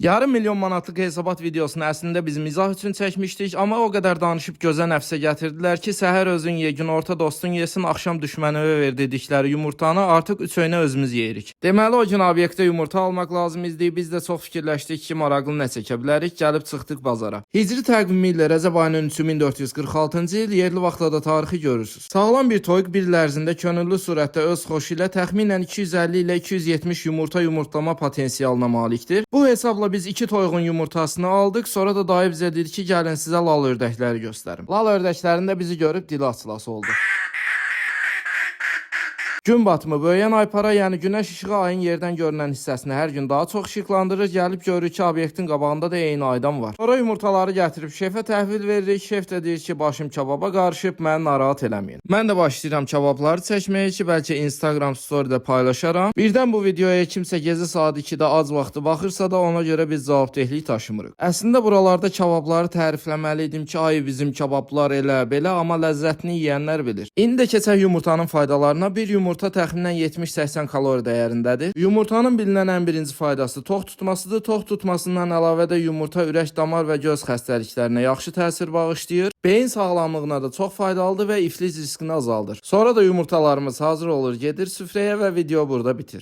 Yarım milyon manatlıq hesabat videosunu əslində biz mizah üçün çəkmişdik, amma o qədər danışıb gözə nəfsə gətirdilər ki, səhər özün ye, günorta dostun yesin, axşam düşmənə ver dedikləri yumurtanı artıq 3 öynə özümüz yeyirik. Deməli o gün obyektə yumurta almaq lazım idi. Biz də çox fikirləşdik ki, maraqlı nə çəkə bilərik, gəlib çıxdıq bazara. Hicri təqvimi ilə Rəcəb ayının 3-ü 1446-cı il, yerli vaxtla da tarixi görürsüz. Sağlam bir toyuq bir il ərzində könüllü surətdə öz xoşu ilə təxminən 250 ilə 270 yumurta yumurtlama potensialına malikdir. Bu hesabla biz 2 toyuğun yumurtasını aldıq. Sonra da dayı bizə dedi ki, gəlin sizə lal ördəkləri göstərim. Lal ördəklərində bizi görüb dili açılası oldu. Gün batımı böyüyən aypara, yəni günəş işığı ayın yerdən görünən hissəsini hər gün daha çox işıqlandırır. Gəlib görürük ki, obyektin qabağında da eyni aydan var. Sonra yumurtaları gətirib şefə təhvil veririk. Şef də deyir ki, başım kababa qarışıb, məni narahat eləməyin. Mən də başlayıram kababları çəkməyə ki, bəlkə Instagram story-də paylaşaram. Birdən bu videoya kimsə gecə saat 2-də ac vaxtı baxırsa da ona görə biz cavabdehlik taşımırıq. Əslində buralarda kababları tərifləməli idim ki, ay bizim kabablar elə belə, amma ləzzətini yeyənlər bilir. İndi də keçək yumurtanın faydalarına. Bir yumurta təxminən 70-80 kalori dəyərindədir. Yumurtanın bilinən ən birinci faydası tox tutmasıdır. Tox tutmasından əlavə də yumurta ürək, damar və göz xəstəliklərinə yaxşı təsir bağışlayır. Beyin sağlamlığına da çox faydalıdır və iflic riskini azaldır. Sonra da yumurtalarımız hazır olur, gedir süfrəyə və video burada bitir.